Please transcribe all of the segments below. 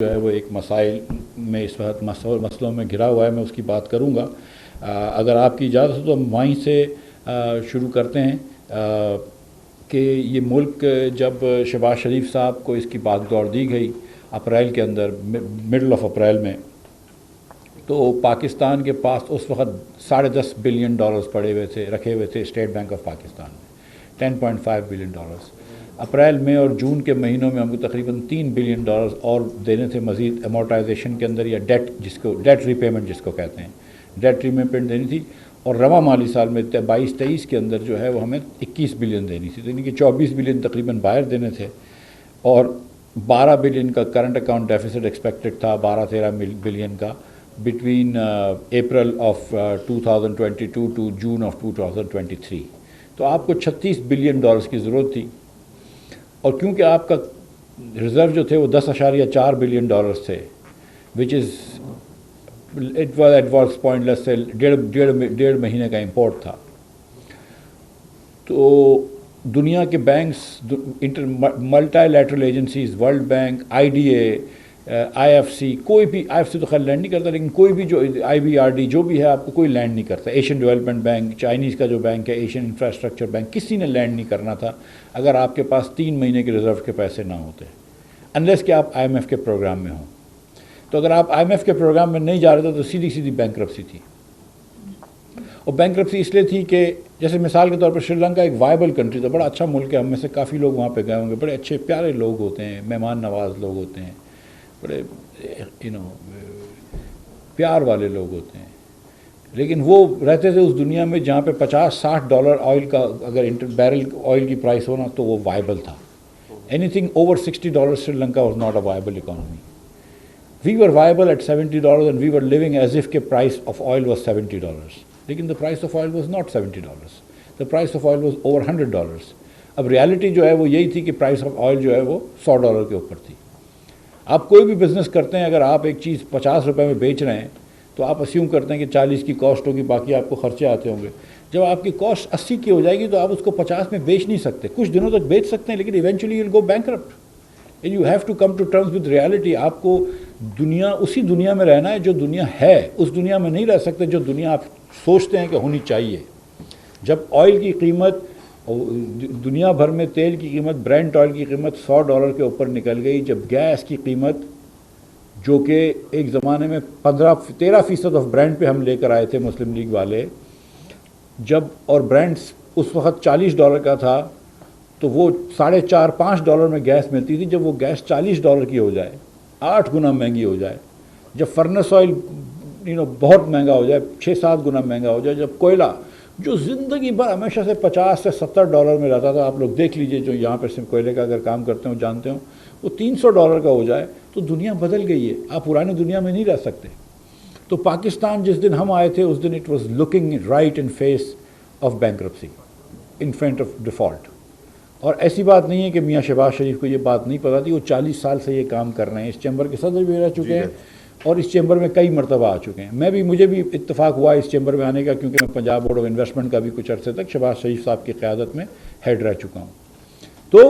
جو ہے وہ ایک مسائل میں اس وقت مسئلوں میں گھرا ہوا ہے، میں اس کی بات کروں گا۔ اگر آپ کی اجازت ہو تو ہم وہیں سے شروع کرتے ہیں کہ یہ ملک جب شہباز شریف صاحب کو اس کی باغ دوڑ دی گئی اپریل کے اندر، مڈل آف اپریل میں، تو پاکستان کے پاس اس وقت $10.5 بلین پڑے ہوئے تھے، رکھے ہوئے تھے اسٹیٹ بینک آف پاکستان میں، $10.5 بلین۔ اپریل مئی اور جون کے مہینوں میں ہم کو تقریباً $3 بلین اور دینے تھے مزید امورٹائزیشن کے اندر، یا ڈیٹ ری پیمنٹ جس کو کہتے ہیں، ڈیٹ ری پیمنٹ دینی تھی۔ اور رواں مالی سال میں 22-23 کے اندر جو ہے وہ ہمیں 21 بلین دینی تھی، یعنی کہ 24 بلین تقریباً باہر دینے تھے، اور 12 بلین کا کرنٹ اکاؤنٹ ڈیفیسٹ ایکسپیکٹڈ تھا، 12-13 بلین کا between April of 2022 to June of 2023۔ تو آپ کو $36 بلین کی ضرورت تھی، اور کیونکہ آپ کا ریزرو جو تھے وہ $10.4 بلین تھے، وچ از اٹ واز پوائنٹلیس، سے ڈیڑھ مہینے کا امپورٹ تھا، تو دنیا کے banks, multi lateral agencies, world bank, IDA، IFC، کوئی بھی IFC تو خیر لینڈ نہیں کرتا، لیکن کوئی بھی جو IBRD جو بھی ہے آپ کو کوئی لینڈ نہیں کرتا، ایشین ڈیولپمنٹ بینک، چائنیز کا جو بینک ہے ایشین انفراسٹرکچر بینک، کسی نے لینڈ نہیں کرنا تھا اگر آپ کے پاس 3 مہینے کے ریزرو کے پیسے نہ ہوتے، انلیس کہ آپ IMF کے پروگرام میں ہوں۔ تو اگر آپ IMF کے پروگرام میں نہیں جا رہے تھے تو سیدھی بینکرپسی تھی، اور بینکرپسی اس لیے تھی کہ جیسے مثال کے طور پر سری لنکا ایک وائبل کنٹری تھا، بڑا اچھا ملک ہے، ہم میں سے کافی لوگ وہاں پہ گئے ہوں گے، بڑے اچھے پیارے لوگ ہوتے ہیں، مہمان نواز لوگ ہوتے ہیں، بڑے پیار والے لوگ ہوتے ہیں، لیکن وہ رہتے تھے اس دنیا میں جہاں پہ $50-60 آئل کا اگر بیرل آئل کی پرائس ہونا تو وہ وائبل تھا۔ Anything over $60 Sri Lanka was not a viable economy. We were viable at $70 and we were living as if کہ پرائس آف آئل واز $70، لیکن the price of oil was not $70، the price of oil was over $100۔ اب reality جو ہے وہ یہی تھی کہ price of oil جو ہے وہ $100 کے اوپر تھی۔ آپ کوئی بھی بزنس کرتے ہیں، اگر آپ ایک چیز $50 میں بیچ رہے ہیں تو آپ اسیوم کرتے ہیں کہ 40 کی کاسٹ ہوگی، باقی آپ کو خرچے آتے ہوں گے۔ جب آپ کی کاسٹ 80 کی ہو جائے گی تو آپ اس کو 50 میں بیچ نہیں سکتے، کچھ دنوں تک بیچ سکتے ہیں لیکن eventually you will go bankrupt, and you have to come to terms with reality. آپ کو اسی دنیا میں رہنا ہے جو دنیا ہے، اس دنیا میں نہیں رہ سکتے جو دنیا آپ سوچتے ہیں کہ ہونی چاہیے۔ جب آئل کی قیمت، دنیا بھر میں تیل کی قیمت، برینٹ آئل کی قیمت $100 کے اوپر نکل گئی، جب گیس کی قیمت جو کہ ایک زمانے میں 13% آف برینٹ پہ ہم لے کر آئے تھے مسلم لیگ والے، جب اور برینٹ اس وقت $40 کا تھا تو وہ $4.5-5 میں گیس ملتی تھی، جب وہ گیس $40 کی ہو جائے، 8 گنا مہنگی ہو جائے، جب فرنس آئل بہت مہنگا ہو جائے، 6-7 گنا مہنگا ہو جائے، جب کوئلہ جو زندگی بھر ہمیشہ سے $50 سے $70 میں رہتا تھا، آپ لوگ دیکھ لیجئے جو یہاں پر کوئلے کا اگر کام کرتے ہوں جانتے ہوں، وہ $300 کا ہو جائے تو دنیا بدل گئی ہے، آپ پرانی دنیا میں نہیں رہ سکتے۔ تو پاکستان جس دن ہم آئے تھے اس دن it was looking right in face of bankruptcy, in front of default. اور ایسی بات نہیں ہے کہ میاں شہباز شریف کو یہ بات نہیں پتہ تھی، وہ 40 سال سے یہ کام کر رہے ہیں، اس چیمبر کے صدر بھی رہ چکے ہیں اور اس چیمبر میں کئی مرتبہ آ چکے ہیں۔ مجھے بھی اتفاق ہوا اس چیمبر میں آنے کا، کیونکہ میں پنجاب بورڈ آف انویسٹمنٹ کا بھی کچھ عرصے تک شہباز شریف صاحب کی قیادت میں ہیڈ رہ چکا ہوں۔ تو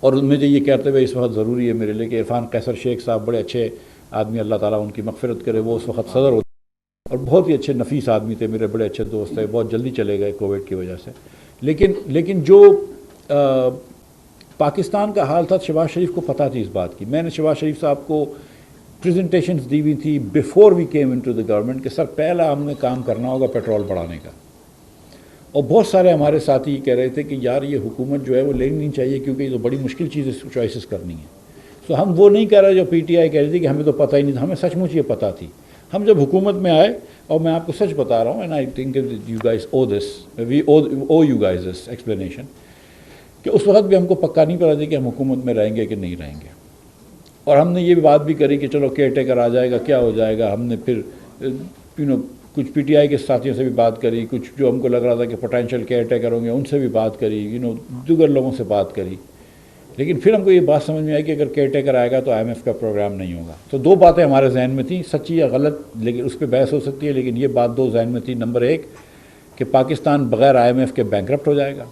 اور مجھے یہ کہتے ہوئے اس وقت ضروری ہے میرے لیے کہ عرفان قیصر شیخ صاحب بڑے اچھے آدمی، اللہ تعالیٰ ان کی مغفرت کرے، وہ اس وقت صدر ہوتے اور بہت ہی اچھے نفیس آدمی تھے، میرے بڑے اچھے دوست تھے، بہت جلدی چلے گئے کووڈ کی وجہ سے۔ لیکن جو پاکستان کا حال تھا شہباز شریف کو پتہ تھی اس بات کی۔ میں نے شہباز شریف صاحب کو پریزنٹیشنز دی ہوئی تھی before we came into the government کہ سر پہلا ہم نے کام کرنا ہوگا پیٹرول بڑھانے کا، اور بہت سارے ہمارے ساتھی کہہ رہے تھے کہ یار یہ حکومت جو ہے وہ لینی نہیں چاہیے کیونکہ یہ تو بڑی مشکل چیز ہے چوائسیز کرنی ہے۔ تو ہم وہ نہیں کہہ رہے جو PTI کہہ رہی تھی کہ ہمیں تو پتہ ہی نہیں تھا، ہمیں سچ مچ یہ پتہ تھی۔ ہم جب حکومت میں آئے، اور میں آپ کو سچ بتا رہا ہوں، and I think you guys owe this, we owe you guys this explanation, کہ اس وقت بھی ہم کو پکا نہیں پتا تھا کہ ہم حکومت میں رہیں گے کہ نہیں رہیں گے، اور ہم نے یہ بھی بات بھی کری کہ چلو کیئر ٹیکر آ جائے گا، کیا ہو جائے گا۔ ہم نے پھر کچھ PTI کے ساتھیوں سے بھی بات کری، کچھ جو ہم کو لگ رہا تھا کہ پوٹینشیل کیئر ٹیکر ہوں گے ان سے بھی بات کری، دیگر لوگوں سے بات کری، لیکن پھر ہم کو یہ بات سمجھ میں آئی کہ اگر کیئر ٹیکر آئے گا تو IMF کا پروگرام نہیں ہوگا۔ تو 2 باتیں ہمارے ذہن میں تھیں، سچی یا غلط لیکن اس پہ بحث ہو سکتی ہے، لیکن یہ بات 2 ذہن میں تھی۔ نمبر 1 کہ پاکستان بغیر IMF کے بینکرپٹ ہو جائے گا،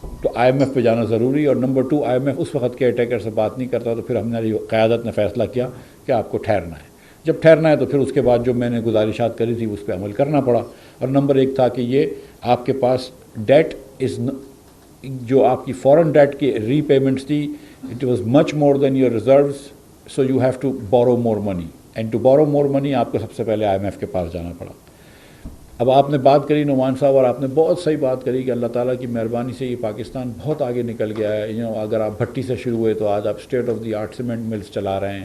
تو آئی ایم ایف پہ جانا ضروری ہے. اور نمبر 2 آئی ایم ایف اس وقت کیئر ٹیکر سے بات نہیں کرتا, تو پھر ہماری قیادت نے فیصلہ کیا کہ آپ کو ٹھہرنا ہے. جب ٹھہرنا ہے تو پھر اس کے بعد جو میں نے گزارشات کری تھی اس پہ عمل کرنا پڑا. اور نمبر 1 تھا کہ یہ آپ کے پاس ڈیٹ جو آپ کی فورن ڈیٹ کی ری پیمنٹس تھی, it was much more than your reserves, so you have to borrow more money, and to borrow more money آپ کو سب سے پہلے آئی ایم ایف کے پاس جانا پڑا. اب آپ نے بات کری نعمان صاحب, اور آپ نے بہت صحیح بات کری کہ اللہ تعالیٰ کی مہربانی سے یہ پاکستان بہت آگے نکل گیا ہے. اگر آپ بھٹی سے شروع ہوئے تو آج آپ state of the art cement mills چلا رہے ہیں.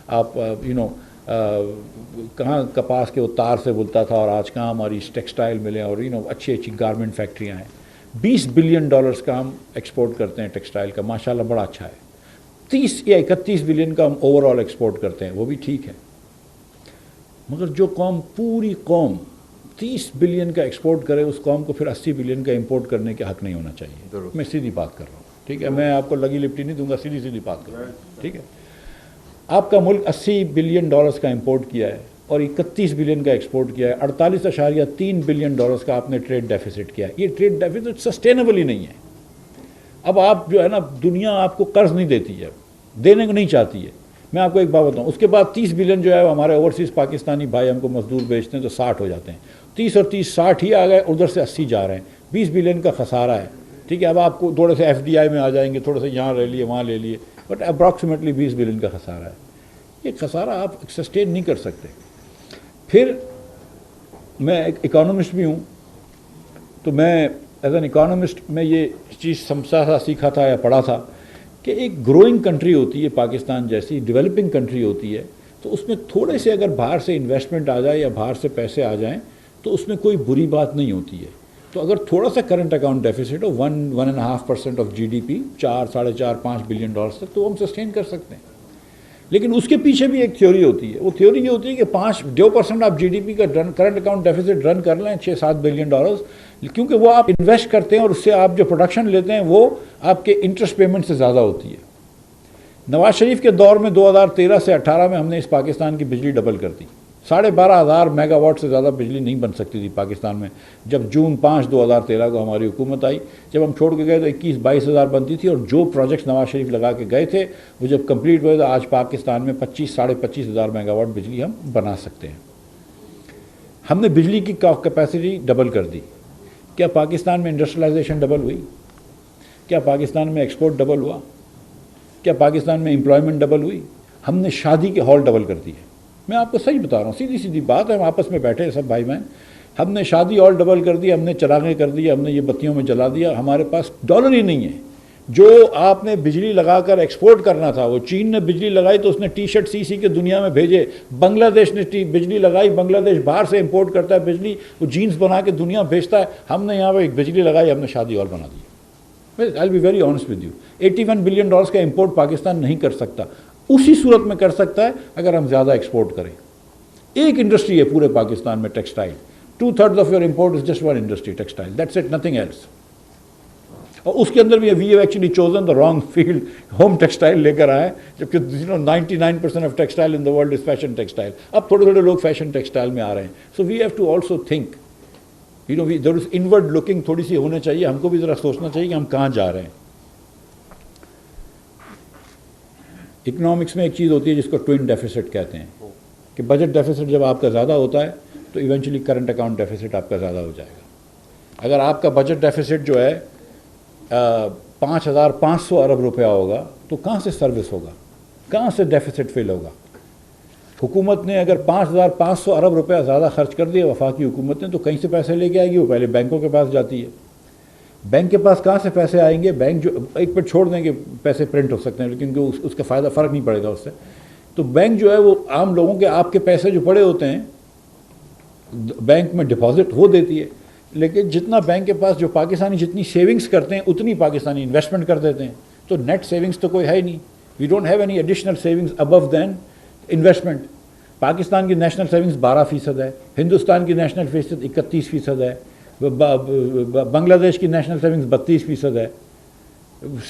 آپ کہاں کپاس کے وہ تار سے بلتا تھا اور آج کہاں ہماری ٹیکسٹائل ملیں, اور اچھی اچھی گارمنٹ فیکٹریاں ہیں. $20 بلین کا ہم ایکسپورٹ کرتے ہیں ٹیکسٹائل کا, ماشاءاللہ بڑا اچھا ہے. 30 یا 31 بلین کا ہم اوور آل ایکسپورٹ کرتے ہیں, وہ بھی ٹھیک ہے. مگر جو قوم پوری قوم 30 بلین کا ایکسپورٹ کرے, اس قوم کو پھر 80 بلین کا امپورٹ کرنے کے حق نہیں ہونا چاہیے. میں سیدھی بات کر رہا ہوں, ٹھیک ہے, میں آپ کو لگی لپٹی نہیں دوں گا, سیدھی بات کر رہا ہوں, ٹھیک ہے. آپ کا ملک $80 بلین کا امپورٹ کیا ہے اور 31 بلین کا ایکسپورٹ کیا ہے. 48.3 بلین کا آپ نے ٹریڈ ڈیفیسٹ کیا ہے. یہ ٹریڈ ڈیفیسٹ سسٹینیبل ہی نہیں ہے. اب آپ جو ہے نا, دنیا آپ کو قرض نہیں دیتی ہے, دینے کو نہیں چاہتی ہے. میں آپ کو ایک بات بتاؤں, اس کے بعد 30 بلین جو ہے وہ ہمارے اوورسیز پاکستانی بھائی ہم کو مزدور بیچتے ہیں تو 60 ہو جاتے ہیں. 30 اور 30 60 ہی آ گئے, ادھر سے 80 جا رہے ہیں. 20 بلین کا خسارہ ہے, ٹھیک ہے. اب آپ کو تھوڑے سے ایف ڈی آئی میں آ جائیں گے, تھوڑے سے یہاں لے لیے وہاں لے لیے, بٹ اپراکسیمیٹلی 20 بلین کا خسارہ ہے. یہ خسارہ آپ سسٹین نہیں کر سکتے. پھر میں ایک اکانومسٹ بھی ہوں, تو میں ایز این اکانومسٹ میں یہ چیز سمجھا تھا, سیکھا تھا یا پڑھا تھا کہ ایک گروئنگ کنٹری ہوتی ہے پاکستان جیسی, ڈیولپنگ کنٹری ہوتی ہے, تو اس میں تھوڑے سے اگر باہر سے انویسٹمنٹ آ جائے یا باہر سے پیسے آ جائیں تو اس میں کوئی بری بات نہیں ہوتی ہے. تو اگر تھوڑا سا current account deficit who 1.5% of GDP 4-4.5-5 billion dollars تک, تو ہم سسٹین کر سکتے ہیں. لیکن اس کے پیچھے بھی ایک تھیوری ہوتی ہے. وہ تھیوری یہ ہوتی ہے کہ 2% آپ GDP کا کرنٹ اکاؤنٹ ڈیفیسٹ رن کر لیں, $6-7 بلین, کیونکہ وہ آپ انویسٹ کرتے ہیں اور اس سے آپ جو پروڈکشن لیتے ہیں وہ آپ کے انٹرسٹ پیمنٹ سے زیادہ ہوتی ہے. نواز شریف کے دور میں 2013 سے 18 میں ہم نے اس پاکستان کی بجلی ڈبل کر دی. 12,500 میگا واٹ سے زیادہ بجلی نہیں بن سکتی تھی پاکستان میں جب جون 5 2013 کو ہماری حکومت آئی. جب ہم چھوڑ کے گئے تو 21-22 ہزار بنتی تھی, اور جو پروجیکٹس نواز شریف لگا کے گئے تھے وہ جب کمپلیٹ ہوئے تو آج پاکستان میں 25-25.5 ہزار میگا واٹ بجلی ہم بنا سکتے ہیں. ہم نے بجلی کی کیپیسٹی ڈبل کر دی. کیا پاکستان میں انڈسٹریلائزیشن ڈبل ہوئی؟ کیا پاکستان میں ایکسپورٹ ڈبل ہوا؟ کیا پاکستان میں امپلائمنٹ ڈبل ہوئی؟ ہم نے شادی کے ہال ڈبل کر دیے. میں آپ کو صحیح بتا رہا ہوں, سیدھی بات ہے, ہم آپس میں بیٹھے ہیں سب بھائی بہن. ہم نے شادی ہال ڈبل کر دی, ہم نے چراغیں کر دی, ہم نے یہ بتیوں میں جلا دیا. ہمارے پاس ڈالر ہی نہیں ہے. جو آپ نے بجلی لگا کر ایکسپورٹ کرنا تھا, وہ چین نے بجلی لگائی تو اس نے ٹی-شرٹ سی کے دنیا میں بھیجے. بنگلہ دیش نے بجلی لگائی, بنگلہ دیش باہر سے امپورٹ کرتا ہے بجلی, وہ جینز بنا کے دنیا بھیجتا ہے. ہم نے یہاں پہ ایک بجلی لگائی, ہم نے شادی ہال بنا دی. I'll be very honest with you, $81 billion کا امپورٹ پاکستان نہیں کر سکتا. اسی صورت میں کر سکتا ہے اگر ہم زیادہ ایکسپورٹ کریں. ایک انڈسٹری ہے پورے پاکستان میں, textile. 2/3 of your import is just one industry, textile. That's it, nothing else. اور اس کے اندر بھی we have actually chosen the wrong field. Home textile لے کر آئے, جبکہ 99% of textile in the world is fashion textile. اب تھوڑے لوگ فیشن ٹیکسٹائل میں آ رہے ہیں. So we have to also think, there is inward looking تھوڑی سی ہونا چاہیے. ہم کو بھی ذرا سوچنا چاہیے کہ ہم کہاں جا رہے ہیں. اکنامکس میں ایک چیز ہوتی ہے جس کو ٹوئن ڈیفیسٹ کہتے ہیں, کہ بجٹ ڈیفیسٹ جب آپ کا زیادہ ہوتا ہے تو ایونچولی کرنٹ اکاؤنٹ ڈیفیسٹ آپ کا زیادہ ہو جائے گا. اگر آپ کا بجٹ ڈیفیسٹ جو ہے 5,500 ارب روپیہ ہوگا تو کہاں سے سروس ہوگا, کہاں سے ڈیفیسٹ فل ہوگا؟ حکومت نے اگر 5,500 ارب روپیہ زیادہ خرچ کر دیا وفاقی حکومت نے, تو کہیں سے پیسے لے کے آئے گی؟ وہ پہلے بینکوں کے پاس جاتی ہے. بینک کے پاس کہاں سے پیسے آئیں گے؟ بینک جو ایک پہ چھوڑ دیں کہ پیسے پرنٹ ہو سکتے ہیں, لیکن اس کا فائدہ فرق نہیں پڑے گا اس سے. تو بینک جو ہے وہ عام لوگوں کے آپ کے پیسے جو پڑے ہوتے ہیں بینک میں ڈپازٹ وہ دیتی ہے, لیکن جتنا بینک کے پاس جو پاکستانی جتنی سیونگز کرتے ہیں اتنی پاکستانی انویسٹمنٹ کر دیتے ہیں. تو نیٹ سیونگز تو کوئی ہے ہی نہیں. We don't have any additional savings above then investment. Pakistan کی نیشنل سیونگز 12% ہے, ہندوستان کی نیشنل فیصد 31% ہے, بنگلہ دیش کی نیشنل سیونگز 32% ہے,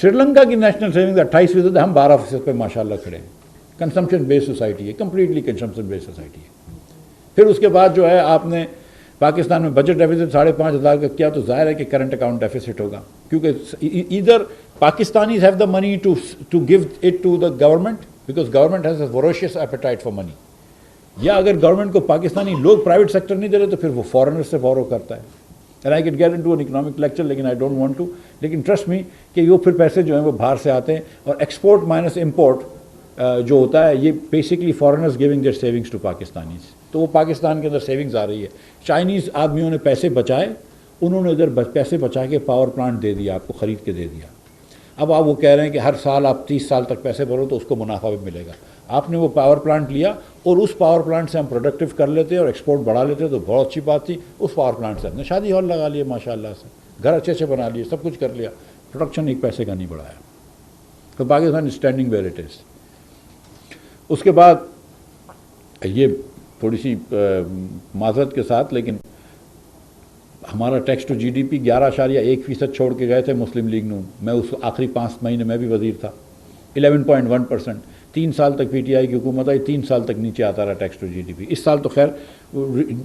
سری لنکا کی نیشنل سیونگز 28% ہے. ہم 12% پہ ماشاءاللہ کھڑے ہیں. کنزمپشن بیس سوسائٹی ہے, کمپلیٹلی کنزمپشن بیس سوسائٹی ہے. پھر اس کے بعد جو ہے آپ نے پاکستان میں بجٹ ڈیفیسٹ 5,500 کا کیا تو ظاہر ہے کہ کرنٹ اکاؤنٹ ڈیفیسٹ ہوگا، کیونکہ ادھر Pakistanis have the money to give it to the government because government has a voracious appetite for money, یا اگر گورنمنٹ کو پاکستانی لوگ پرائیویٹ سیکٹر نہیں دے رہے تو پھر وہ فارنر سے بورو کرتا ہے. And I can get into an economic lecture لیکن آئی ڈونٹ وانٹ ٹو، لیکن ٹرسٹ می کہ وہ پھر پیسے جو ہیں وہ باہر سے آتے ہیں، اور ایکسپورٹ مائنس امپورٹ جو ہوتا ہے یہ basically foreigners giving their savings to Pakistanis, تو وہ پاکستان کے اندر سیونگز آ رہی ہے. چائنیز آدمیوں نے پیسے بچائے، انہوں نے ادھر پیسے بچا کے پاور پلانٹ دے دیا، آپ کو خرید کے دے دیا. اب آپ وہ کہہ رہے ہیں کہ ہر سال آپ 30 سال تک پیسے بھرو تو اس کو منافع بھی ملے گا. آپ نے وہ پاور پلانٹ لیا اور اس پاور پلانٹ سے ہم پروڈکٹیو کر لیتے اور ایکسپورٹ بڑھا لیتے تو بہت اچھی بات تھی. اس پاور پلانٹ سے ہم نے شادی ہال لگا لیے، ماشاء اللہ سے گھر اچھے سے بنا لیے، سب کچھ کر لیا، پروڈکشن ایک پیسے کا نہیں بڑھایا. تو Pakistan standing where it is. اس کے بعد یہ تھوڑی سی معذرت کے ساتھ لیکن ہمارا tax to G D P 11.1% چھوڑ کے گئے تھے مسلم لیگ نون، میں اس آخری 5 مہینے میں بھی وزیر تھا. 11.1%، 3 سال تک پی ٹی آئی کی حکومت آئی، 3 سال تک نیچے آتا رہا tax to G D P. اس سال تو خیر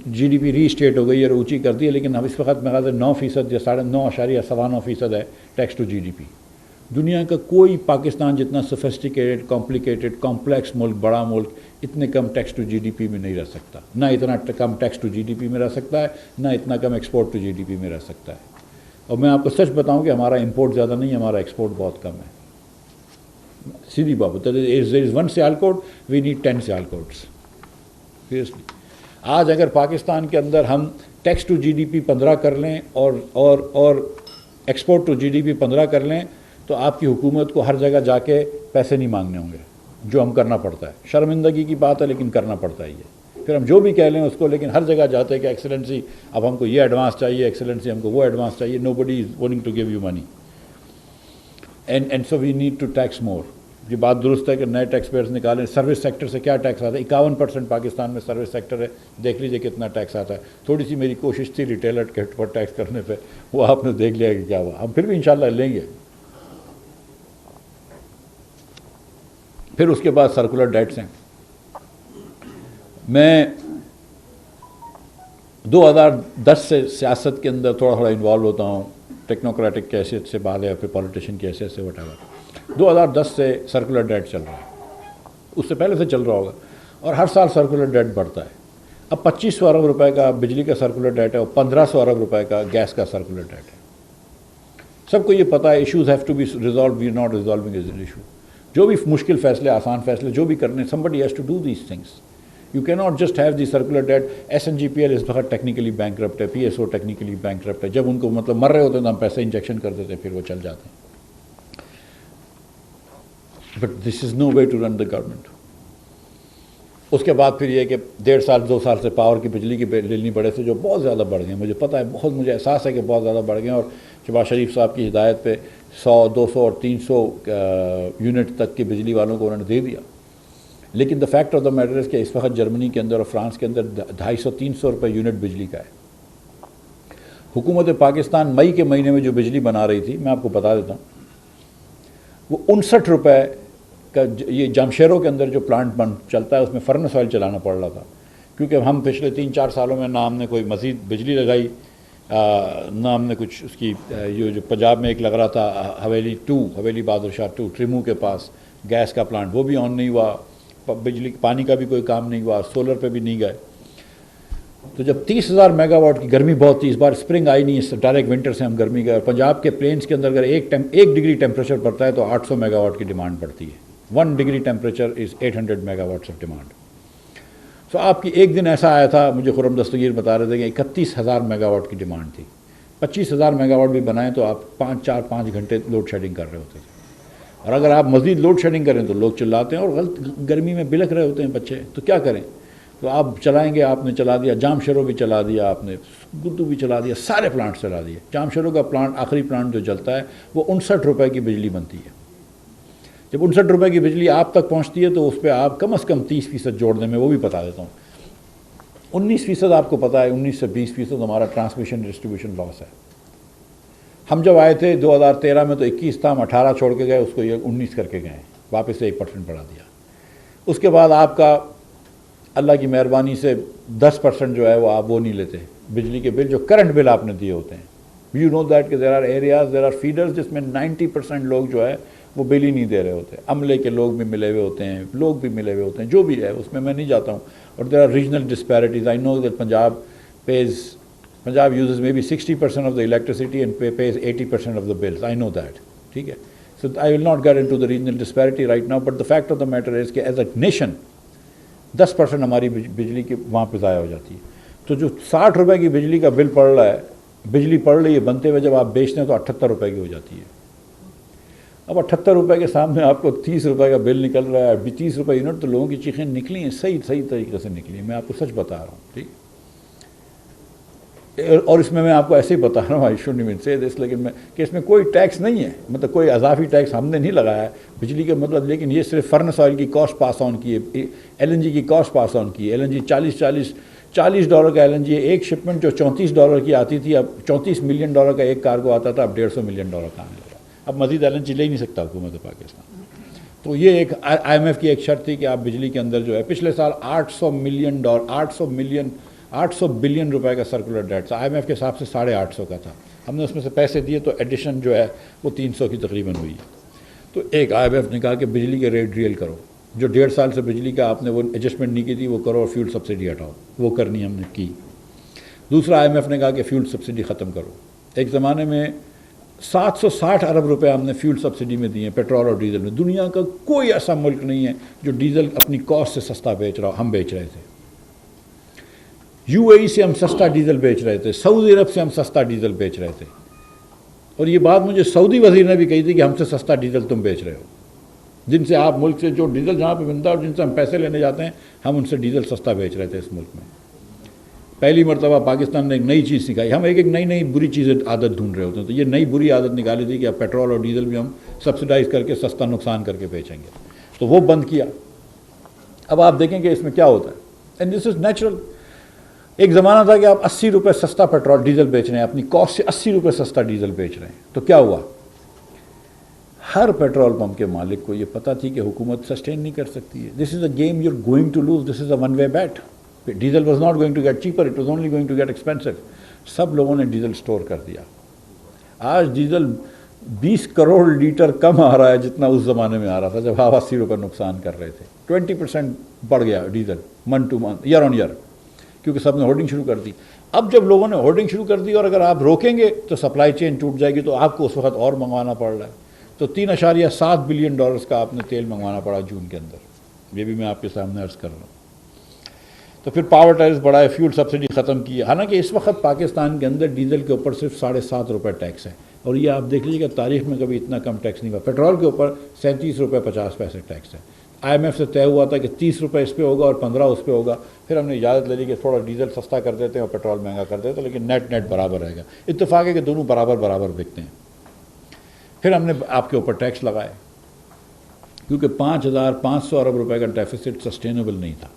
جی ڈی پی ری اسٹیٹ ہو گئی اور اونچی کر دی ہے، لیکن اب اس وقت میرا 9% یا 9.9% ہے tax to G D P. دنیا کا کوئی پاکستان جتنا سوفسٹیکیٹڈ کمپلیکیٹڈ کمپلیکس ملک، بڑا ملک، اتنے کم tax to G D P میں نہیں رہ سکتا، نہ اتنا کم tax to G D P میں رہ سکتا ہے، نہ اتنا کم export to G D P میں رہ سکتا ہے. اور میں آپ کو سچ بتاؤں کہ ہمارا امپورٹ زیادہ نہیں ہے، ہمارا ایکسپورٹ بہت کم ہے. سیدھی بات there is 1 Sialkot, we need 10 Sialkots. Seriously آج اگر پاکستان کے اندر ہم tax to G D P 15 کر لیں اور export to G D P 15 کر لیں تو آپ کی حکومت کو ہر جگہ جا کے پیسے نہیں مانگنے ہوں گے، جو ہم کرنا پڑتا ہے. شرمندگی کی بات ہے لیکن کرنا پڑتا ہی ہے. پھر ہم جو بھی کہہ لیں اس کو، لیکن ہر جگہ جاتے ہیں کہ ایکسلنسی اب ہم کو یہ ایڈوانس چاہیے، ایکسلنسی ہم کو وہ ایڈوانس چاہیے. Nobody is wanting to give you money and so we need to tax more. یہ بات درست ہے کہ نئے ٹیکس پیئرز نکالیں. سروس سیکٹر سے کیا ٹیکس آتا ہے؟ 51% پاکستان میں سروس سیکٹر ہے، دیکھ لیجئے کتنا ٹیکس آتا ہے. تھوڑی سی میری کوشش تھی ریٹیلر کے پر ٹیکس کرنے پہ، وہ آپ نے دیکھ لیا کہ کیا ہوا. ہم پھر بھی انشاءاللہ لیں گے. پھر اس کے بعد سرکولر ڈیٹس ہیں. میں 2010 سے سیاست کے اندر تھوڑا انوالو ہوتا ہوں، ٹیکنوکریٹک کی حیثیت سے بعد ہے، پھر پولیٹیشین کی حیثیت سے وٹ ایور. 2010 سے سرکولر ڈیٹ چل رہا ہے، اس سے پہلے سے چل رہا ہوگا، اور ہر سال سرکولر ڈیٹ بڑھتا ہے. اب 2500 ارب روپے کا بجلی کا سرکولر ڈیٹ ہے اور 1500 ارب روپے کا گیس کا سرکولر ڈیٹ ہے. سب کو یہ پتہ ہے issues have to be resolved, we are not resolving as an issue. جو بھی مشکل فیصلے، آسان فیصلے جو بھی کرنے، somebody has to do these things. You cannot just have the circular debt. SNGPL اس وقت ٹیکنیکلی بینکرپٹ ہے، PSO ٹیکنیکلی بینکرپٹ ہے. جب ان کو مطلب مر رہے ہوتے ہیں تو ہم پیسے انجیکشن کر دیتے ہیں، پھر وہ چل جاتے ہیں. But this is no way to run the government. اس کے بعد پھر یہ کہ 1.5 سال سے پاور کی بجلی کی بل نہیں بڑھے تھے، جو بہت زیادہ بڑھ گئے. مجھے پتہ ہے، بہت مجھے احساس ہے کہ بہت زیادہ بڑھ گئے ہیں، اور شہباز شریف صاحب کی ہدایت پہ 100، 200 اور 300 یونٹ تک کی بجلی والوں کو انہوں نے دے دیا. لیکن the fact of the matter is کہ اس وقت جرمنی کے اندر اور فرانس کے اندر 250-300 روپے یونٹ بجلی کا ہے. حکومت پاکستان مئی کے مہینے میں جو بجلی بنا رہی تھی، میں آپ کو بتا دیتا ہوں، وہ 59 روپے کا. یہ جمشیروں کے اندر جو پلانٹ چلتا ہے اس میں فرنس آئل چلانا پڑ رہا تھا، کیونکہ ہم پچھلے 3-4 سالوں میں نہ ہم نے کوئی مزید بجلی لگائی، نہ ہم نے کچھ اس کی یہ جو پنجاب میں ایک لگ رہا تھا حویلی بہادر شاہ 2 ٹریمو کے پاس گیس کا پلانٹ، وہ بھی آن نہیں ہوا. بجلی پانی کا بھی کوئی کام نہیں ہوا، سولر پہ بھی نہیں گئے. تو جب 30,000 میگا واٹ کی گرمی بہت تھی، اس بار اسپرنگ آئی نہیں، اس ڈائریکٹ ونٹر سے ہم گرمی گئے. اور پنجاب کے پلینس کے اندر اگر 1 ڈگری ٹیمپریچر پڑتا ہے تو 800 میگا واٹ کی ڈیمانڈ پڑتی ہے. 1 degree temperature is 800 megawatts of demand. So آپ کی ایک دن ایسا آیا تھا، مجھے خرم دستگیر بتا رہے تھے کہ 31,000 میگا واٹ کی ڈیمانڈ تھی. 25,000 میگا واٹ بھی بنائیں تو آپ 5 گھنٹے لوڈ شیڈنگ کر رہے ہوتے تھے. اور اگر آپ مزید لوڈ شیڈنگ کریں تو لوگ چلاتے ہیں اور گرمی میں بلک رہے ہوتے ہیں بچے، تو کیا کریں؟ تو آپ چلائیں گے. آپ نے چلا دیا جام شیرو بھی چلا دیا، آپ نے گدو بھی چلا دیا، سارے پلانٹ چلا دیے. جام شیرو کا پلانٹ آخری پلانٹ جو چلتا ہے وہ 59 روپے کی بجلی بنتی ہے. جب 59 روپے کی بجلی آپ تک پہنچتی ہے تو اس پہ آپ کم از کم 30% جوڑ دیں. میں وہ بھی بتا دیتا ہوں. 19% آپ کو پتہ ہے، 19 سے 20% ہمارا ٹرانسمیشن ڈسٹریبیوشن لاس ہے. ہم جب آئے تھے 2013 میں تو 21 تھا، ہم 18 چھوڑ کے گئے، اس کو 19 کر کے گئے، واپس سے 1% بڑھا دیا. اس کے بعد آپ کا اللہ کی مہربانی سے 10% جو ہے وہ آپ وہ نہیں لیتے بجلی کے بل جو کرنٹ بل آپ نے دیے ہوتے ہیں. یو نو دیٹ کہ there are areas there are feeders جس میں 90% لوگ جو ہے وہ بل ہی نہیں دے رہے ہوتے. عملے کے لوگ بھی ملے ہوئے ہوتے ہیں, لوگ بھی ملے ہوئے ہوتے ہیں, جو بھی ہے اس میں نہیں جاتا ہوں. اور there are regional disparities. I know that Punjab uses maybe 60% of the electricity and pays 80% of the bills. I know that. ٹھیک ہے. So I will not get into the regional disparity right now, but the fact of the matter is کہ as a nation 10% ہماری بجلی کی وہاں پہ ضائع ہو جاتی ہے. تو جو 60 روپے کی بجلی کا بل پڑ رہا ہے, بجلی پڑ رہی ہے بنتے ہوئے, جب آپ بیچتے ہیں تو 78 روپے کی ہو جاتی ہے. اب 78 روپے کے سامنے آپ کو 30 روپے کا بل نکل رہا ہے, 30 روپے یونٹ. تو لوگوں کی چیخیں نکلی ہیں, صحیح طریقے سے نکلی ہیں. میں آپ کو سچ بتا رہا ہوں. ٹھیک. اور اس میں آپ کو ایسے ہی بتا رہا ہوں, آئی شوڈنٹ ایون سے دس, لیکن کہ اس میں کوئی ٹیکس نہیں ہے, مطلب کوئی اضافی ٹیکس ہم نے نہیں لگایا ہے بجلی کا مطلب. لیکن یہ صرف فرنس آئل کی کاسٹ پاس آن کی ہے, ایل این جی کی کاسٹ پاس آن کی ہے. ایل این جی $40 کا ایل این جی, ایک شپمنٹ جو $34 کی آتی تھی, اب $34 ملین کا ایک کارگو آتا تھا, اب $150 ملین کا آنے لگا. اب مزید ایل این جی لے ہی نہیں سکتا حکومت پاکستان. تو یہ ایک آئی ایم ایف کی ایک شرط تھی کہ آپ بجلی کے اندر جو ہے, پچھلے سال $800 بلین روپے کا سرکولر ڈیٹ تھا. آئی ایم ایف کے حساب سے 850 کا تھا. ہم نے اس میں سے پیسے دیے تو ایڈیشن جو ہے وہ 300 کی تقریباً ہوئی ہے. تو ایک آئی ایم ایف نے کہا کہ بجلی کے ریٹ ریئل کرو, جو 1.5 سال سے بجلی کا آپ نے وہ ایڈجسٹمنٹ نہیں کی تھی وہ کرو, اور فیول سبسڈی ہٹاؤ, وہ کرنی ہم نے کی. دوسرا آئی ایم ایف نے کہا کہ فیول سبسڈی ختم کرو. ایک زمانے میں 760 ارب روپے ہم نے فیول سبسڈی میں دیے ہیں, پیٹرول اور ڈیزل میں. دنیا کا کوئی ایسا ملک نہیں ہے جو ڈیزل اپنی کاسٹ سے سستا بیچ رہا ہو. ہم بیچ رہے تھے. یو اے ای سے ہم سستا ڈیزل بیچ رہے تھے, سعودی عرب سے ہم سستا ڈیزل بیچ رہے تھے. اور یہ بات مجھے سعودی وزیر نے بھی کہی تھی کہ ہم سے سستا ڈیزل تم بیچ رہے ہو. جن سے آپ ملک سے جو ڈیزل جہاں پہ بنتا ہے اور جن سے ہم پیسے لینے جاتے ہیں, ہم ان سے ڈیزل سستا بیچ رہے تھے اس ملک میں. پہلی مرتبہ پاکستان نے ایک نئی چیز سکھائی. ہم ایک نئی بری چیزیں عادت ڈھونڈ رہے ہوتے ہیں, تو یہ نئی بری عادت نکالی تھی کہ اب پیٹرول اور ڈیزل بھی ہم سبسڈائز کر کے سستا نقصان کر کے بیچیں گے. تو وہ بند کیا. اب آپ دیکھیں کہ اس میں کیا ہوتا ہے, اینڈ دس از نیچرل. ایک زمانہ تھا کہ آپ 80 روپے سستا پیٹرول ڈیزل بیچ رہے ہیں, اپنی کاسٹ سے 80 روپے سستا ڈیزل بیچ رہے ہیں. تو کیا ہوا, ہر پیٹرول پمپ کے مالک کو یہ پتہ تھی کہ حکومت سسٹین نہیں کر سکتی ہے. This is a game you are going to lose, this is a one way bet. Diesel was not going to get cheaper, it was only going to get expensive. سب لوگوں نے ڈیزل سٹور کر دیا. آج diesel 20 crore litre کم آ رہا ہے جتنا اس زمانے میں آ رہا تھا جب آپ 80 روپے نقصان کر رہے تھے. 20% بڑھ گیا diesel month to month, year on year, کیونکہ سب نے ہولڈنگ شروع کر دی. اب جب لوگوں نے ہولڈنگ شروع کر دی اور اگر آپ روکیں گے تو سپلائی چین ٹوٹ جائے گی, تو آپ کو اس وقت اور منگوانا پڑ رہا ہے. تو $3.7 بلین کا آپ نے تیل منگوانا پڑا جون کے اندر. یہ بھی میں آپ کے سامنے عرض کر رہا ہوں. تو پھر پاور ٹیرس بڑھائے, فیول سبسڈی ختم کی. حالانکہ اس وقت پاکستان کے اندر ڈیزل کے اوپر صرف 7.5 روپے ٹیکس ہے, اور یہ آپ دیکھ لیجیے کہ تاریخ میں کبھی اتنا کم ٹیکس نہیں ہوا. پیٹرول کے اوپر 37 روپے 50 پیسے ٹیکس ہے. آئی ایم ایف سے طے ہوا تھا کہ 30 روپے اس پہ ہوگا اور 15 اس پہ ہوگا. پھر ہم نے اجازت لے لی کہ تھوڑا ڈیزل سستا کر دیتے ہیں اور پیٹرول مہنگا کر دیتے ہیں, لیکن نیٹ برابر رہے گا. اتفاق ہے کہ دونوں برابر بکتے ہیں. پھر ہم نے آپ کے اوپر ٹیکس لگائے, کیونکہ 5,500 ارب روپے کا ڈیفیسٹ سسٹینیبل نہیں تھا.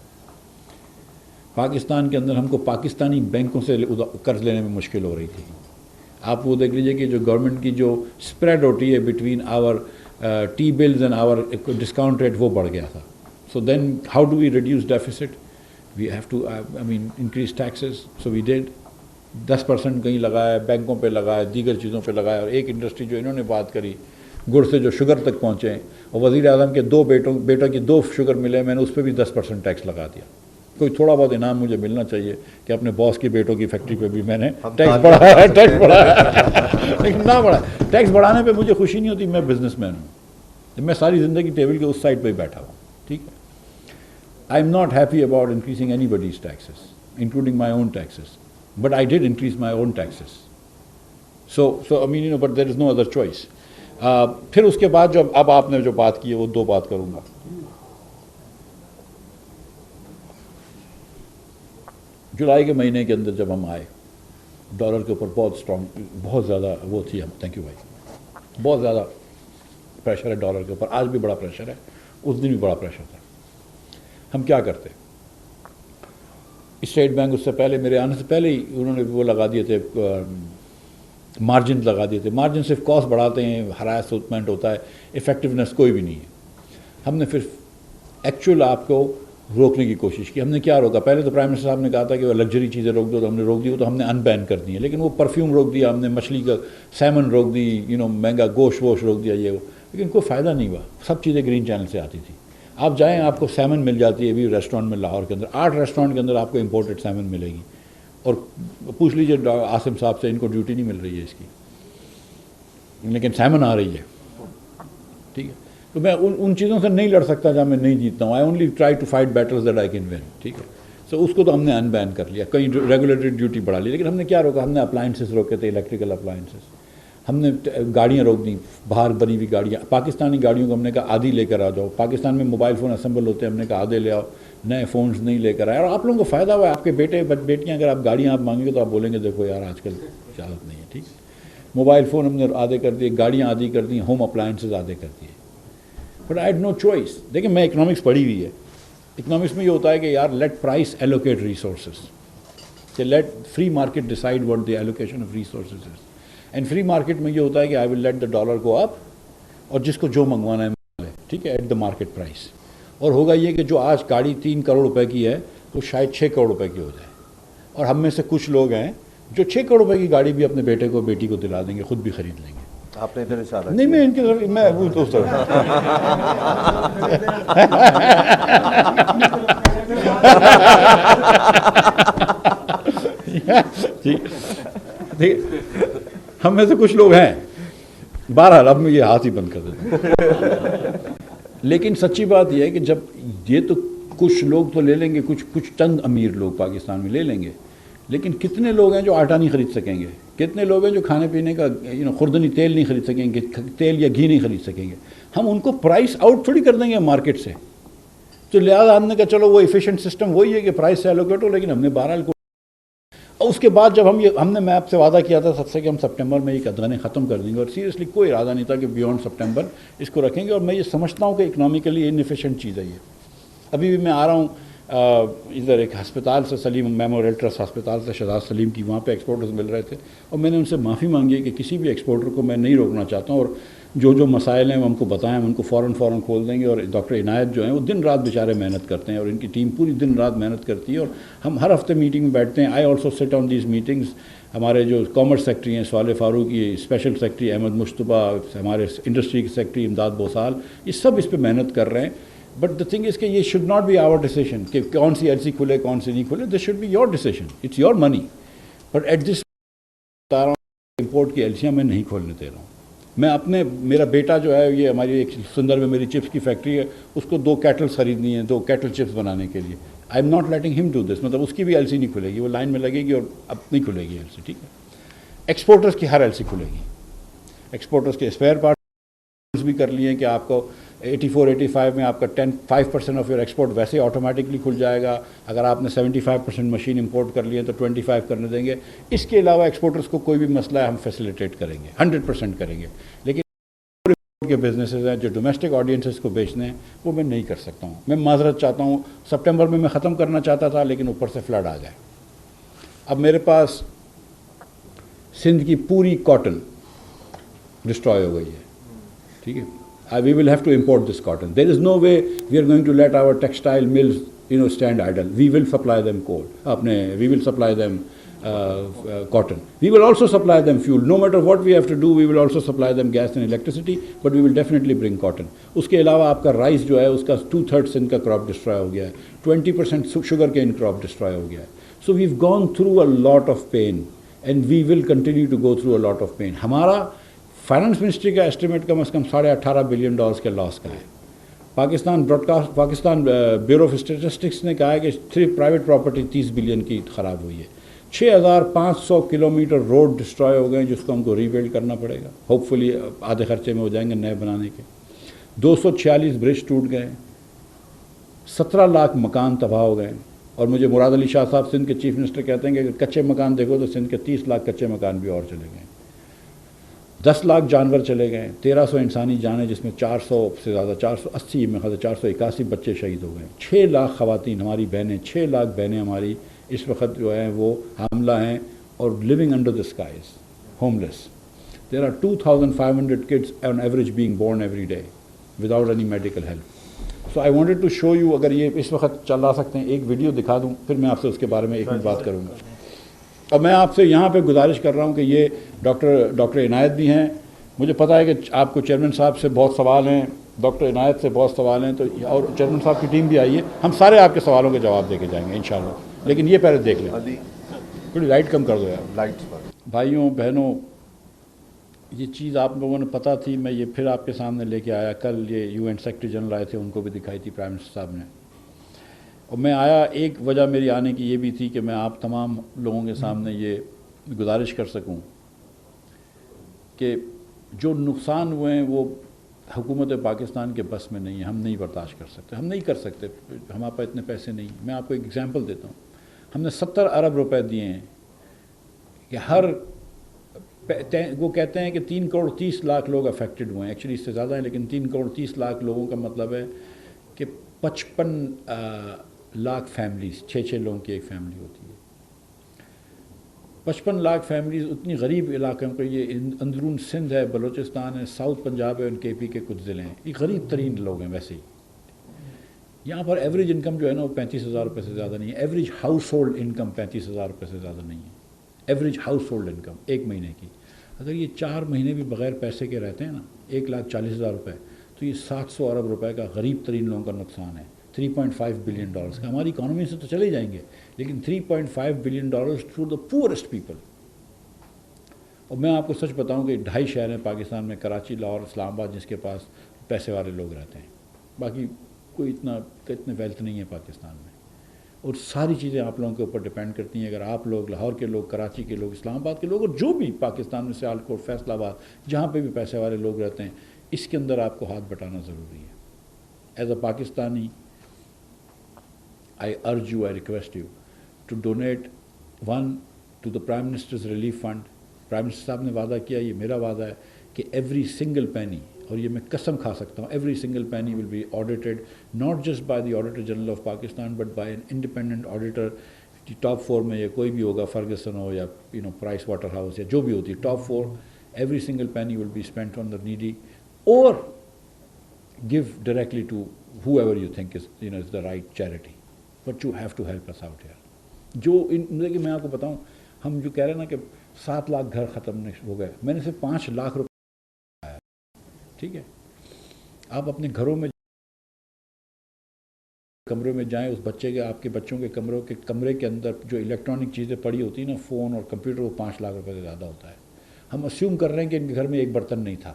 پاکستان کے اندر ہم کو پاکستانی بینکوں سے قرض لینے میں مشکل ہو رہی تھی. آپ وہ دیکھ لیجئے کہ جو گورنمنٹ کی جو اسپریڈ ہوتی ہے between our T bills and our discount rate, وہ بڑھ گیا تھا. So then how do we reduce deficit, we have to increase taxes. So we did. 10% کہیں لگایا, بینکوں پہ لگایا, دیگر چیزوں پہ لگایا. اور ایک انڈسٹری جو انہوں نے بات کری, گڑ سے جو شوگر تک پہنچے ہیں, اور وزیر اعظم کے 2 بیٹوں کی 2 شوگر ملے, میں نے اس پہ بھی 10% ٹیکس لگا دیا. کوئی تھوڑا بہت انعام مجھے ملنا چاہیے کہ اپنے باس کی بیٹوں کی فیکٹری پہ بھی میں نے ٹیکس بڑھایا. لیکن نہ بڑھا, ٹیکس بڑھانے پہ مجھے خوشی نہیں ہوتی. میں بزنس مین ہوں, میں ساری زندگی ٹیبل کے اس سائڈ پہ ہی بیٹھا ہوں. ٹھیک ہے. I am not happy about increasing any bodies taxes including my own taxes, but I did increase my own taxes. So but there is no other choice. پھر اس کے بعد جو اب آپ نے جو بات کی ہے وہ 2 بات کروں گا. جولائی کے مہینے کے اندر جب ہم آئے, ڈالر کے اوپر بہت اسٹرانگ, بہت زیادہ وہ تھی. ہم تھینک یو بھائی, بہت زیادہ پریشر ہے ڈالر کے اوپر. آج بھی بڑا پریشر ہے, اس دن بھی بڑا پریشر تھا. ہم کیا کرتے, اسٹیٹ بینک اس سے پہلے, میرے آنے سے پہلے ہی انہوں نے وہ لگا دیے تھے, مارجن لگا دیے تھے. مارجن صرف کاسٹ بڑھاتے ہیں, ہراسمنٹ ہوتا ہے, افیکٹونیس کوئی بھی نہیں ہے. ہم نے پھر ایکچوئل آپ کو روکنے کی کوشش کی. ہم نے کیا روکا؟ پہلے تو پرائم منسٹر صاحب نے کہا تھا کہ وہ لگژری چیزیں روک دو, تو ہم نے روک دی, وہ تو ہم نے ان بین کر دی ہیں. لیکن وہ پرفیوم روک دیا ہم نے, مچھلی کا سیمن روک دی, مہنگا گوشت ووشت روک دیا, یہ وہ. لیکن کوئی فائدہ نہیں ہوا. سب چیزیں گرین چینل سے آتی تھی. آپ جائیں, آپ کو سیمن مل جاتی ہے ابھی ریسٹورینٹ میں لاہور کے اندر, 8 ریسٹورینٹ کے اندر آپ کو امپورٹڈ سیمن ملے گی. اور پوچھ لیجیے عاصم صاحب سے, ان کو ڈیوٹی نہیں مل رہی ہے اس کی, لیکن سیمن آ رہی ہے. ٹھیک ہے, تو میں ان چیزوں سے نہیں لڑ سکتا جہاں میں نہیں جیتتا ہوں. I only try to fight battles that I can win. ٹھیک ہے, سو اس کو تو ہم نے ان بین کر لیا, کہیں ریگولیٹری ڈیوٹی بڑھا لی. لیکن ہم نے کیا روکا؟ ہم نے اپلائنسز روکے تھے, الیکٹریکل اپلائنسز. ہم نے گاڑیاں روک دیں, باہر بنی ہوئی گاڑیاں, پاکستانی گاڑیوں کو ہم نے کہا آدھی لے کر آ جاؤ. پاکستان میں موبائل فون اسمبل ہوتے ہیں, ہم نے کہا آدھے لے آؤ, نئے فونز نہیں لے کر آئے. اور آپ لوگوں کو فائدہ ہوا ہے. آپ کے بیٹے بیٹیاں اگر آپ گاڑیاں آپ مانگیں گے تو آپ بولیں گے دیکھو یار آج کل اجازت نہیں ہے. ٹھیک, موبائل فون ہم نے آدھے کر دیے, گاڑیاں آدھی کر دیں, ہوم اپلائنسز آدھے کر دیے. But I had no choice. دیکھیں میں اکنامکس پڑھی ہوئی ہے. اکنامکس میں یہ ہوتا ہے کہ یار لیٹ پرائس ایلوکیٹ ریسورسز, کہ let free market decide what the allocation of resources is. And free market میں یہ ہوتا ہے کہ آئی ول لیٹ دا ڈالر گو اپ, اور جس کو جو منگوانا ہے ملے. ٹھیک ہے, ایٹ دا مارکیٹ پرائس. اور ہوگا یہ کہ جو آج گاڑی 3 کروڑ روپے کی ہے وہ شاید 6 کروڑ روپے کی ہو جائے. اور ہم میں سے کچھ لوگ ہیں جو 6 کروڑ روپے کی گاڑی بھی اپنے بیٹے کو بیٹی کو دلا دیں گے, خود بھی خرید لیں گے. آپ نے ادھر اشارہ نہیں, میں ان کی طرف, میں وہ تو ہم میں سے کچھ لوگ ہیں. بہرحال اب میں یہ ہاتھ ہی بند کر دیتا ہوں. لیکن سچی بات یہ ہے کہ جب یہ تو کچھ لوگ تو لے لیں گے, کچھ چند امیر لوگ پاکستان میں لے لیں گے, لیکن کتنے لوگ ہیں جو آٹا نہیں خرید سکیں گے؟ کتنے لوگ ہیں جو کھانے پینے کا خوردنی تیل نہیں خرید سکیں گے, تیل یا گھی نہیں خرید سکیں گے؟ ہم ان کو پرائس آؤٹ تھوڑی کر دیں گے مارکیٹ سے. تو لہٰذا ہم نے کہا چلو وہ ایفیشینٹ سسٹم وہی ہے کہ پرائس سے ایلوکیٹ ہو. لیکن ہم نے بہرحال اور اس کے بعد جب ہم نے میں آپ سے وعدہ کیا تھا سب سے کہ ہم سپٹمبر میں یہ قدغنیں ختم کر دیں گے, اور سیریسلی کوئی ارادہ نہیں تھا کہ بیونڈ سپٹمبر اس کو رکھیں گے. اور میں یہ سمجھتا ہوں کہ اکنامیکلی انفیشینٹ چیز ہے یہ. ابھی بھی میں آ رہا ہوں ادھر ایک ہسپتال سے, سلیم میموریل ٹرسٹ ہسپتال سے, شہزاد سلیم کی, وہاں پہ ایکسپورٹرز مل رہے تھے, اور میں نے ان سے معافی مانگی ہے کہ کسی بھی ایکسپورٹر کو میں نہیں روکنا چاہتا ہوں, اور جو مسائل ہیں وہ ہم کو بتائیں, ہم ان کو فوراً کھول دیں گے. اور ڈاکٹر عنایت جو ہیں وہ دن رات بیچارے محنت کرتے ہیں, اور ان کی ٹیم پوری دن رات محنت کرتی ہے, اور ہم ہر ہفتے میٹنگ میں بیٹھتے ہیں. آئی آلسو سٹ آن دیز میٹنگز. ہمارے جو کامرس سیکٹری ہیں صالح فاروقی, اسپیشل سیکٹری احمد مشتبہ, ہمارے انڈسٹری کے سیکٹری امداد بوسال, یہ سب اس پہ محنت کر رہے ہیں. بٹ دا تھنگ از کہ یہ should not be our decision کہ کون سی ایل سی کھلے کون سی نہیں کھلے. This should be your decision, it's your money. But at this بتا رہا ہوں امپورٹ کی ایلسیاں میں نہیں کھولنے دے رہا ہوں. میں میرا بیٹا جو ہے, یہ ہماری ایک سندر میں میری چپس کی فیکٹری ہے, اس کو 2 کیٹلس خریدنی ہیں, 2 کیٹل چپس بنانے کے لیے. آئی ایم ناٹ لیٹنگ ہم ڈو دس. مطلب اس کی بھی ایل سی نہیں کھلے گی, وہ لائن میں لگے گی اور اب نہیں کھلے گی ایل سی. ٹھیک ہے, ایکسپورٹرز کی ہر ایل سی کھلے گی. ایکسپورٹرز کے اسپیئر پارٹس بھی کر لیے کہ آپ کو 84-85 میں آپ کا 5% آف یور ایکسپورٹ ویسے ہی آٹومیٹکلی کھل جائے گا. اگر آپ نے 75% مشین امپورٹ کر لیے تو 25 کرنے دیں گے. اس کے علاوہ ایکسپورٹرز کو کوئی بھی مسئلہ ہے ہم فیسیلیٹیٹ کریں گے, 100% کریں گے. لیکن کے بزنسز ہیں جو ڈومیسٹک آڈینسز کو بیچنے ہیں وہ میں نہیں کر سکتا ہوں. میں معذرت چاہتا ہوں. سپٹمبر میں ختم کرنا چاہتا تھا, لیکن اوپر سے فلڈ آ گئے. اب میرے پاس سندھ کی پوری کاٹن ڈسٹروائے ہو گئی ہے. ٹھیک ہے, we will have to import this cotton. There is no way we are going to let our textile mills, stand idle. We will supply them coal. We will supply them cotton. We will also supply them fuel. No matter what we have to do, we will also supply them gas and electricity, but we will definitely bring cotton. اس کے علاوہ آپ کا rice جو ہے اس کا 2/3 ان کا crop destroy ہو گیا ہے, 20% شوگر کین کراپ ڈسٹرائے ہو گیا ہے. So we've gone through a lot of pain and we will continue to go through a lot of pain. ہمارا فائنانس منسٹری کا اسٹیمیٹ کم از کم $18.5 بلین کے لاس کا ہے. پاکستان بیورو آف اسٹیٹسٹکس نے کہا ہے کہ صرف پرائیویٹ پراپرٹی 30 بلین کی خراب ہوئی ہے. 6500 کلومیٹر روڈ ڈسٹرائے ہو گئے جس کو ہم کو ری بلڈ کرنا پڑے گا. ہوپ فلی آدھے خرچے میں ہو جائیں گے نئے بنانے کے. 246 برج ٹوٹ گئے, 17 لاکھ مکان تباہ ہو گئے. اور مجھے مراد علی شاہ صاحب سندھ کے چیف منسٹر کہتے ہیں کہ اگر کچے مکان دیکھو تو سندھ کے 30 لاکھ کچے مکان بھی اور چلے گئے. 10 لاکھ جانور چلے گئے, 1300 انسانی جانیں جس میں 400 سے زیادہ 480 میں 481 بچے شہید ہو گئے. 6 لاکھ خواتین ہماری بہنیں, 6 لاکھ بہنیں ہماری اس وقت جو ہیں وہ حاملہ ہیں اور living under the skies, homeless. There are 2,500 kids on average being born every day without any medical help. So so I wanted to show you, اگر یہ اس وقت چلا سکتے ہیں ایک ویڈیو دکھا دوں, پھر میں آپ سے اس کے بارے میں ایک منٹ بات کروں گا. اور میں آپ سے یہاں پہ گزارش کر رہا ہوں کہ یہ ڈاکٹر عنایت بھی ہیں, مجھے پتہ ہے کہ آپ کو چیئرمین صاحب سے بہت سوال ہیں, ڈاکٹر عنایت سے بہت سوال ہیں, تو اور چیئرمین صاحب کی ٹیم بھی آئی ہے, ہم سارے آپ کے سوالوں کے جواب دے کے جائیں گے انشاءاللہ. لیکن یہ پہلے دیکھ لیں, تھوڑی لائٹ کم کر دو یار. لائٹ بھائیوں بہنوں, یہ چیز آپ لوگوں نے پتہ تھی, میں یہ پھر آپ کے سامنے لے کے آیا. کل یہ یو این سیکرٹری جنرل آئے تھے, ان کو بھی دکھائی تھی پرائم منسٹر صاحب نے. اور میں آیا, ایک وجہ میری آنے کی یہ بھی تھی کہ میں آپ تمام لوگوں کے سامنے یہ گزارش کر سکوں کہ جو نقصان ہوئے ہیں وہ حکومت پاکستان کے بس میں نہیں ہے, ہم نہیں برداشت کر سکتے, ہم نہیں کر سکتے, ہمارے پاس اتنے پیسے نہیں. میں آپ کو ایک ایگزامپل دیتا ہوں, ہم نے 70 ارب روپے دیے ہیں کہ ہر, وہ کہتے ہیں کہ 3 کروڑ 30 لاکھ لوگ افیکٹڈ ہوئے ہیں, ایکچولی اس سے زیادہ ہیں, لیکن 3 کروڑ 30 لاکھ لوگوں کا مطلب ہے کہ 55 لاکھ فیملیز, 6 لوگوں کی ایک فیملی ہوتی ہے. 55 لاکھ فیملیز اتنی غریب علاقوں کو, یہ اندرون سندھ ہے, بلوچستان ہے, ساؤتھ پنجاب ہے, ان کے پی کے کچھ ضلع ہیں, یہ غریب ترین لوگ ہیں. ویسے ہی یہاں پر ایوریج انکم جو ہے نا وہ 35,000 روپے سے زیادہ نہیں ہے. ایوریج ہاؤس ہولڈ انکم 35,000 روپے سے زیادہ نہیں ہے, ایوریج ہاؤس ہولڈ انکم ایک مہینے کی. اگر یہ 4 مہینے بھی بغیر پیسے کے رہتے ہیں نا, 1,40,000 روپے, تو یہ 700 ارب روپے کا غریب ترین لوگوں کا نقصان ہے. 3.5 بلین ڈالرز کا, ہماری اکانومی سے تو چلے جائیں گے, لیکن 3.5 billion dollars to the poorest people. اور میں آپ کو سچ بتاؤں کہ 2.5 شہر ہیں پاکستان میں, کراچی, لاہور, اسلام آباد, جس کے پاس پیسے والے لوگ رہتے ہیں. باقی کوئی اتنے ویلتھ نہیں ہے پاکستان میں, اور ساری چیزیں آپ لوگوں کے اوپر ڈپینڈ کرتی ہیں. اگر آپ لوگ, لاہور کے لوگ, کراچی کے لوگ, اسلام آباد کے لوگ, اور جو بھی پاکستان میں سیالکوٹ, فیصل آباد, جہاں پہ بھی پیسے والے لوگ رہتے ہیں, اس کے اندر آپ کو ہاتھ بٹانا ضروری ہے. As a Pakistani, I urge you, I request you to donate one to the Prime Minister's Relief Fund. Prime minister صاحب نے وعدہ کیا, یہ میرا وعدہ ہے کہ ایوری سنگل پینی, اور یہ میں قسم کھا سکتا ہوں, every single penny will be audited, not just by the auditor general of Pakistan but by an independent auditor. Top 4 میں یہ کوئی بھی ہوگا, فرگسن ہو یا پرائس واٹر ہاؤس یا جو بھی ہوتی ہے, top 4, every single penny will be spent on the needy, اور give directly to whoever you think is the right charity. But you have to help us out here. جو دیکھیے میں آپ کو بتاؤں, ہم جو کہہ رہے ہیں نا کہ 7 لاکھ گھر ختم ہو گئے, میں نے صرف 5 لاکھ روپے آیا. ٹھیک ہے, آپ اپنے گھروں میں کمرے میں جائیں, اس بچے کے, آپ کے بچوں کے کمرے کے اندر جو الیکٹرانک چیزیں پڑی ہوتی ہیں نا, فون اور کمپیوٹر, وہ 5 لاکھ روپے سے زیادہ ہوتا ہے. ہم اسیوم کر رہے ہیں کہ ان کے گھر میں ایک برتن نہیں تھا,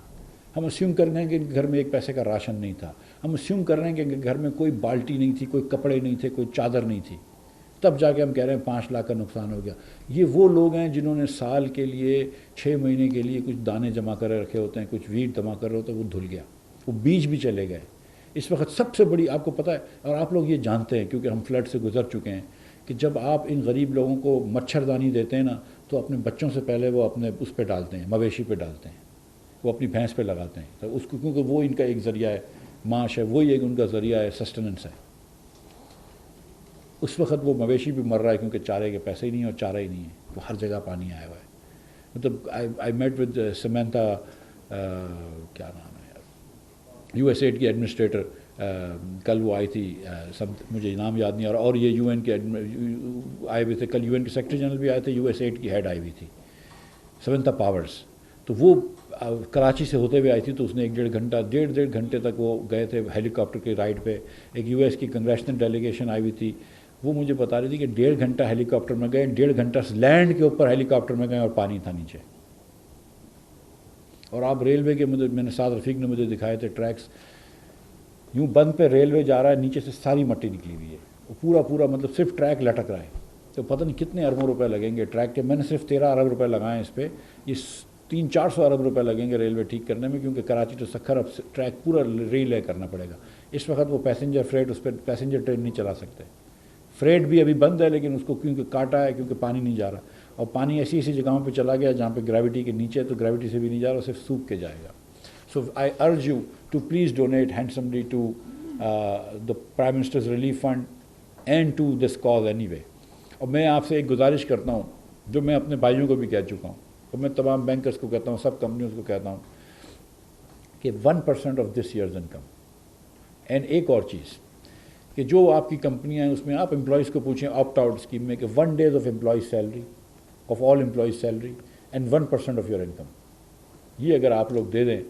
ہم اسیوم کر رہے ہیں کہ ان کے گھر میں ایک پیسے کا راشن نہیں تھا, ہم اسیوم کر رہے ہیں کہ ان کے گھر میں کوئی بالٹی نہیں تھی, کوئی کپڑے نہیں تھے, کوئی چادر نہیں تھی, تب جا کے ہم کہہ رہے ہیں 5 لاکھ کا نقصان ہو گیا. یہ وہ لوگ ہیں جنہوں نے سال کے لیے 6 مہینے کے لیے کچھ دانے جمع کر رکھے ہوتے ہیں, کچھ ویٹ جمع کر رہے ہوتے ہیں, وہ دھل گیا, وہ بیج بھی چلے گئے. اس وقت سب سے بڑی, آپ کو پتہ ہے, اور آپ لوگ یہ جانتے ہیں کیونکہ ہم فلڈ سے گزر چکے ہیں, کہ جب آپ ان غریب لوگوں کو مچھردانی دیتے ہیں نا, تو اپنے بچوں سے پہلے وہ اپنے اس پہ ڈالتے ہیں, مویشی پہ ڈالتے ہیں, وہ اپنی بھینس پہ لگاتے ہیں, تو اس کو, کیونکہ وہ ان کا ایک ذریعہ ہے معاش ہے, وہی ایک ان کا ذریعہ ہے سسٹننس ہے. اس وقت وہ مویشی بھی مر رہا ہے کیونکہ چارے کے پیسے ہی نہیں ہیں, اور چارہ ہی نہیں ہے, وہ ہر جگہ پانی آیا ہوا ہے. مطلب آئی میٹ ود سمینتا, کیا نام ہے یار, یو ایس ایڈ کی ایڈمنسٹریٹر, کل وہ آئی تھی, مجھے نام یاد نہیں آ رہا, اور یہ یو این کے آئے ہوئے تھے کل, یو این کے سیکرٹری جنرل بھی آئے تھے, یو ایس ایڈ کی ہیڈ آئی ہوئی تھی, سمینتا پاورز. تو وہ کراچی سے ہوتے ہوئے آئی تھی, تو اس نے 1.5 گھنٹے تک وہ گئے تھے ہیلی کاپٹر کی رائڈ پہ. ایک یو ایس کی کنگریشنل ڈیلیگیشن آئی ہوئی تھی, وہ مجھے بتا رہی تھی کہ 1.5 گھنٹہ ہیلی کاپٹر میں گئے, 1.5 گھنٹہ لینڈ کے اوپر ہیلی کاپٹر میں گئے, اور پانی تھا نیچے. اور آپ ریلوے کے, میں نے سعد رفیق نے مجھے دکھائے تھے ٹریکس, یوں بند پہ ریلوے جا رہا ہے, نیچے سے ساری مٹی نکلی ہوئی ہے, وہ پورا مطلب صرف ٹریک لٹک رہا ہے. تو پتہ نہیں کتنے اربوں روپے لگیں گے ٹریک کے. میں نے صرف 13 ارب روپے لگائے ہیں اس پہ, یہ 300-400 ارب روپے لگیں گے ریلوے ٹھیک کرنے میں, کیونکہ کراچی ٹو سکھر اب ٹریک پورا ریلے کرنا پڑے گا. اس وقت وہ پیسنجر فریٹ, اس پہ پیسنجر ٹرین نہیں چلا سکتے, فریٹ بھی ابھی بند ہے, لیکن اس کو کیونکہ کاٹا ہے, کیونکہ پانی نہیں جا رہا, اور پانی ایسی جگہوں پہ چلا گیا جہاں پہ گریوٹی کے نیچے, تو گریوٹی سے بھی نہیں جا رہا, صرف سوکھ کے جائے گا. So I urge you to please donate handsomely to the Prime Minister's relief fund and to this cause anyway. اور میں آپ سے ایک گزارش کرتا ہوں, جو میں اپنے بھائیوں کو بھی کہہ چکا ہوں, اور میں تمام بینکرز کو کہتا ہوں, سب کمپنیوں کو کہتا ہوں, کہ 1% of this years income, and ایک اور چیز کہ جو آپ کی کمپنیاں ہیں اس میں آپ امپلائیز کو پوچھیں آپٹ آؤٹ اسکیم میں کہ 1 days of employees salary of all employees salary and 1% of your income, یہ اگر آپ لوگ دے دیں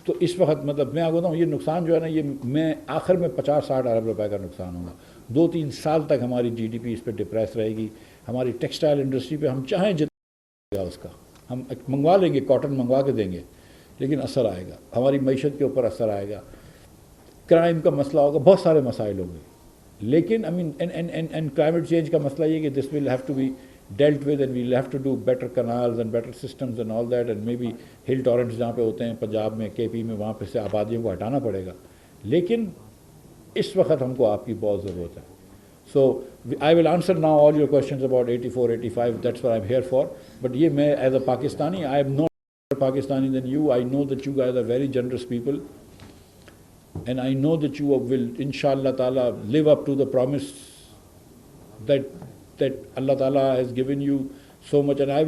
تو اس وقت مطلب میں آپ کو بتاؤں یہ نقصان جو ہے نا یہ میں آخر میں 50-60 ارب روپے کا نقصان ہوگا. 2-3 سال تک ہماری جی ڈی پی اس پہ ڈپریس رہے گی. ہماری ٹیکسٹائل انڈسٹری پہ ہم چاہیں جتنا اس کا ہم منگوا لیں گے، کاٹن منگوا کے دیں گے، لیکن اثر آئے گا. ہماری معیشت کے اوپر اثر آئے گا، کرائم کا مسئلہ ہوگا، بہت سارے مسائل ہوں گے. لیکن I mean and climate change کا مسئلہ یہ کہ this will have to be dealt with and we'll have to do better canals and better systems and all that and maybe hill torrents جہاں پہ ہوتے ہیں پنجاب میں کے پی میں وہاں پہ سے آبادیوں کو ہٹانا پڑے گا. لیکن اس وقت ہم کو آپ کی بہت ضرورت ہے. So I will answer now all your questions about 84, 85, that's what I'm here for. But یہ میں as a Pakistani, I am not more Pakistani than you. I know that you guys are very generous people and I know that you will inshallah ta'ala live up to the promise that Allah Ta'ala has given you so much, and I will